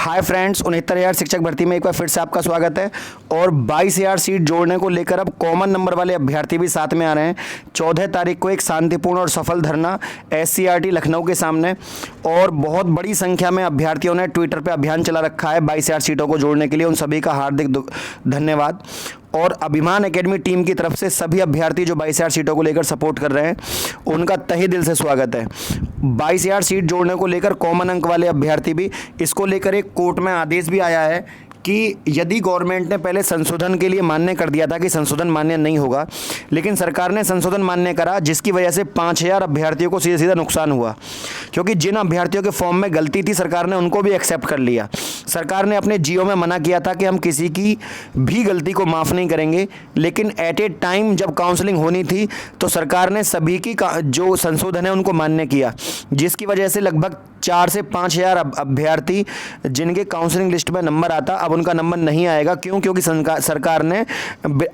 Hi friends, 69,000 शिक्षक भर्ती में एक बार फिर से आपका स्वागत है। और 22,000 सीट जोड़ने को लेकर अब कॉमन नंबर वाले अभ्यर्थी भी साथ में आ रहे हैं। 14 तारीख को एक शांतिपूर्ण और सफल धरना SCRT लखनऊ के सामने, और बहुत बड़ी संख्या में अभ्यर्थियों ने ट्विटर पे अभियान चला रखा है 22,000 सीटों को जोड़ने के लिए। उन सभी का हार्दिक धन्यवाद। और अभिमान एकेडमी टीम की तरफ से सभी अभ्यर्थी जो 22,000 सीटों को लेकर सपोर्ट कर रहे हैं, उनका तहे दिल से स्वागत है। 22,000 सीट जोड़ने को लेकर कॉमन अंक वाले अभ्यर्थी भी, इसको लेकर एक कोर्ट में आदेश भी आया है कि यदि गवर्नमेंट ने पहले संशोधन के लिए मान्य कर दिया था कि संशोधन मान्य नहीं होगा, लेकिन सरकार ने संशोधन मान्य करा, जिसकी वजह से 5,000 अभ्यर्थियों को सीधा सीधा नुकसान हुआ। क्योंकि जिन अभ्यर्थियों के फॉर्म में गलती थी, सरकार ने उनको भी एक्सेप्ट कर लिया। सरकार ने अपने जीओ में मना किया था कि हम किसी की भी गलती को माफ़ नहीं करेंगे, लेकिन एट ए टाइम जब काउंसलिंग होनी थी तो सरकार ने सभी की जो संशोधन है उनको मान्य किया, जिसकी वजह से लगभग 4 से 5,000 अभ्यर्थी जिनके काउंसलिंग लिस्ट में नंबर आता, अब उनका नंबर नहीं आएगा। क्यों? क्योंकि सरकार ने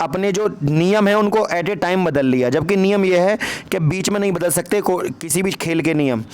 अपने जो नियम है उनको एट ए टाइम बदल लिया, जबकि नियम यह है कि बीच में नहीं बदल सकते किसी भी खेल के नियम।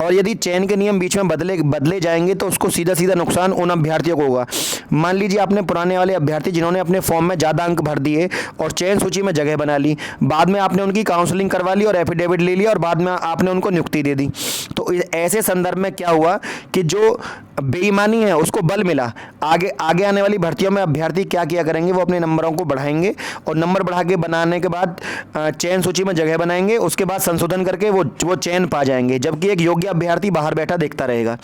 और यदि चयन के नियम बीच में बदले जाएंगे तो उसको सीधा सीधा नुकसान उन अभ्यर्थियों को होगा। मान लीजिए आपने पुराने वाले अभ्यर्थी जिन्होंने अपने फॉर्म में ज़्यादा अंक भर दिए और चयन सूची में जगह बना ली, बाद में आपने उनकी काउंसलिंग करवा ली और एफिडेविट ले लिया और बाद में आपने उनको नियुक्ति दे दी, तो ऐसे संदर्भ में क्या हुआ कि जो बेईमानी है उसको बल मिला। आगे आने वाली भर्तियों में अभ्यर्थी क्या किया करेंगे, वो अपने नंबरों को बढ़ाएंगे और नंबर बढ़ा के बनाने के बाद चयन सूची में जगह बनाएंगे, उसके बाद संशोधन करके वो चयन पा जाएंगे, जबकि एक योग्य अभ्यर्थी बाहर बैठा देखता रहेगा।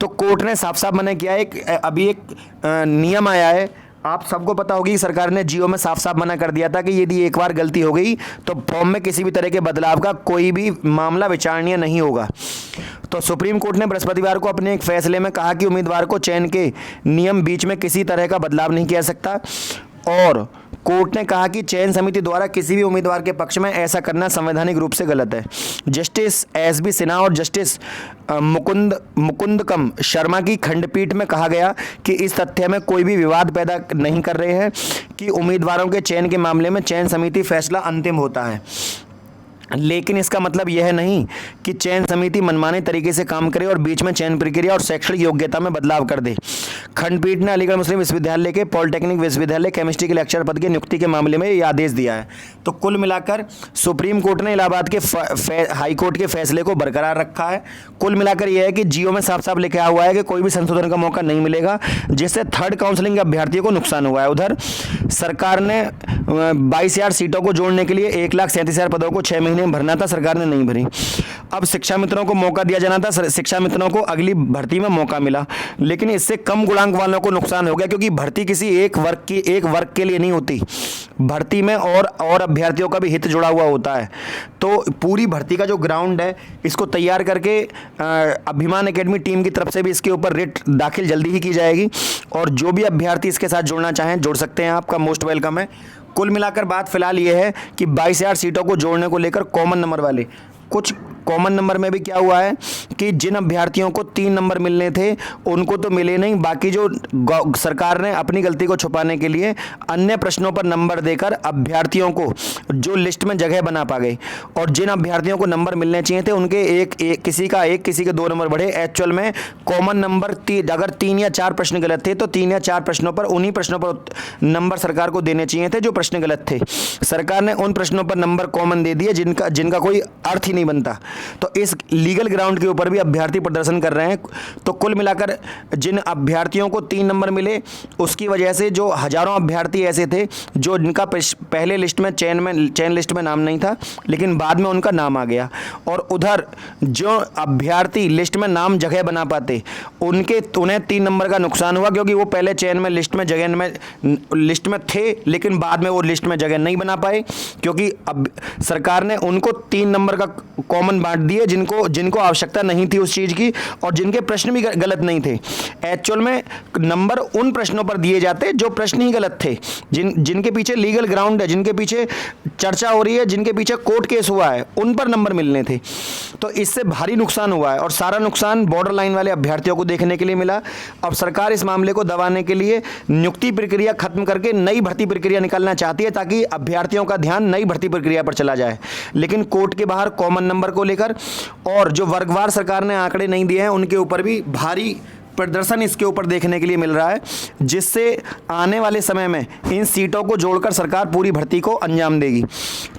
तो कोर्ट ने साफ साफ मना किया है। अभी एक नियम आया है, आप सबको पता होगी, सरकार ने जीओ में साफ साफ मना कर दिया था कि यदि एक बार गलती हो गई तो फॉर्म में किसी भी तरह के बदलाव का कोई भी मामला विचारणीय नहीं होगा। तो सुप्रीम कोर्ट ने बृहस्पतिवार को अपने एक फैसले में कहा कि उम्मीदवार को चयन के नियम बीच में किसी तरह का बदलाव नहीं किया सकता, और कोर्ट ने कहा कि चयन समिति द्वारा किसी भी उम्मीदवार के पक्ष में ऐसा करना संवैधानिक रूप से गलत है। जस्टिस SB सिन्हा और जस्टिस मुकुंदकम शर्मा की खंडपीठ में कहा गया कि इस तथ्य में कोई भी विवाद पैदा नहीं कर रहे हैं कि उम्मीदवारों के चयन के मामले में चयन समिति फैसला अंतिम होता है, लेकिन इसका मतलब यह नहीं कि चयन समिति मनमाने तरीके से काम करे और बीच में चयन प्रक्रिया और शैक्षणिक योग्यता में बदलाव कर दे। खंडपीठ ने अलीगढ़ मुस्लिम विश्वविद्यालय के पॉलिटेक्निक विश्वविद्यालय केमिस्ट्री के लेक्चर पद की नियुक्ति के मामले में यह आदेश दिया है। तो कुल मिलाकर सुप्रीम कोर्ट ने इलाहाबाद के हाई कोर्ट के फैसले को बरकरार रखा है। कुल मिलाकर यह है कि जीओ में साफ साफ लिखा हुआ है कि कोई भी संशोधन का मौका नहीं मिलेगा, जिससे थर्ड काउंसलिंग के अभ्यर्थियों को नुकसान हुआ है। उधर सरकार ने 22,000 सीटों को जोड़ने के लिए 1,37,000 पदों को 6 महीने में भरना था, सरकार ने नहीं भरी। अब शिक्षा मित्रों को मौका दिया जाना था, शिक्षा मित्रों को अगली भर्ती में मौका मिला, लेकिन इससे कम गुणांक वालों को नुकसान हो गया, क्योंकि भर्ती किसी एक वर्ग के लिए नहीं होती, भर्ती में और अभ्यर्थियों का भी हित जुड़ा हुआ होता है। तो पूरी भर्ती का जो ग्राउंड है, इसको तैयार करके अभिमान एकेडमी टीम की तरफ से भी इसके ऊपर रिट दाखिल जल्दी ही की जाएगी, और जो भी अभ्यर्थी इसके साथ जुड़ना चाहें जुड़ सकते हैं, आपका मोस्ट वेलकम है। कुल मिलाकर बात फिलहाल ये है कि 22,000 सीटों को जोड़ने को लेकर कॉमन नंबर वाले, कुछ कॉमन नंबर में भी क्या हुआ है कि जिन अभ्यर्थियों को 3 नंबर मिलने थे उनको तो मिले नहीं, बाकी जो सरकार ने अपनी गलती को छुपाने के लिए अन्य प्रश्नों पर नंबर देकर अभ्यर्थियों को जो लिस्ट में जगह बना पा गई, और जिन अभ्यर्थियों को नंबर मिलने चाहिए थे उनके किसी के 2 नंबर बढ़े। एक्चुअल में कॉमन नंबर अगर 3 या 4 प्रश्न गलत थे तो 3 या 4 प्रश्नों पर, उन्हीं प्रश्नों पर नंबर सरकार को देने चाहिए थे जो प्रश्न गलत थे। सरकार ने उन प्रश्नों पर नंबर कॉमन दे दिए जिनका कोई अर्थ ही नहीं बनता। तो इस लीगल ग्राउंड के ऊपर भी अभ्यर्थी प्रदर्शन कर रहे हैं। तो कुल मिलाकर जिन अभ्यर्थियों को 3 नंबर मिले, उसकी वजह से जो हजारों अभ्यर्थी ऐसे थे जो जिनका पहले लिस्ट में चयन लिस्ट में नाम नहीं था, लेकिन बाद में उनका नाम आ गया, और उधर जो अभ्यर्थी लिस्ट में नाम जगह बना पाते उन्हें 3 नंबर का नुकसान हुआ, क्योंकि वो पहले चयन में लिस्ट में थे, लेकिन बाद में वो लिस्ट में जगह नहीं बना पाए, क्योंकि अब सरकार ने उनको 3 नंबर का कॉमन बांट दिए जिनको आवश्यकता नहीं थी उस चीज़ की, और जिनके प्रश्न भी गलत नहीं थे। एक्चुअल में नंबर उन प्रश्नों पर दिए जाते जो प्रश्न ही गलत थे, जिनके पीछे लीगल ग्राउंड है, जिनके पीछे चर्चा हो रही है, जिनके पीछे कोर्ट केस हुआ है, उन पर नंबर मिलने थे। तो इससे भारी नुकसान हुआ है, और सारा नुकसान बॉर्डर लाइन वाले अभ्यर्थियों को देखने के लिए मिला। अब सरकार इस मामले को दबाने के लिए नियुक्ति प्रक्रिया खत्म करके नई भर्ती प्रक्रिया निकालना चाहती है, ताकि अभ्यर्थियों का ध्यान नई भर्ती प्रक्रिया पर चला जाए। लेकिन कोर्ट के बाहर कॉमन नंबर को लेकर और जो वर्गवार सरकार ने आंकड़े नहीं दिए हैं, उनके ऊपर भी भारी प्रदर्शन इसके ऊपर देखने के लिए मिल रहा है, जिससे आने वाले समय में इन सीटों को जोड़कर सरकार पूरी भर्ती को अंजाम देगी।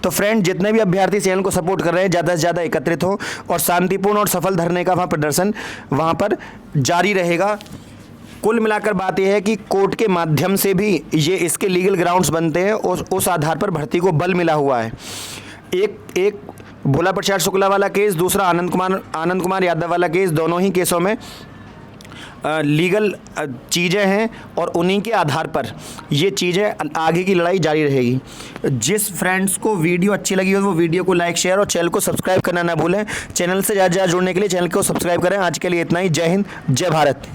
तो फ्रेंड, जितने भी अभ्यर्थी चयन को सपोर्ट कर रहे हैं, ज़्यादा से ज़्यादा एकत्रित हो और शांतिपूर्ण और सफल धरने का वहाँ प्रदर्शन वहाँ पर जारी रहेगा। कुल मिलाकर बात यह है कि कोर्ट के माध्यम से भी ये इसके लीगल ग्राउंड्स बनते हैं और उस आधार पर भर्ती को बल मिला हुआ है। एक भोला प्रसाद शुक्ला वाला केस, दूसरा आनंद कुमार यादव वाला केस, दोनों ही केसों में लीगल चीज़ें हैं और उन्हीं के आधार पर ये चीज़ें आगे की लड़ाई जारी रहेगी। जिस फ्रेंड्स को वीडियो अच्छी लगी हो वो वीडियो को लाइक, शेयर और चैनल को सब्सक्राइब करना ना भूलें। चैनल से ज़्यादा जुड़ने के लिए चैनल को सब्सक्राइब करें। आज के लिए इतना ही। जय हिंद, जय भारत।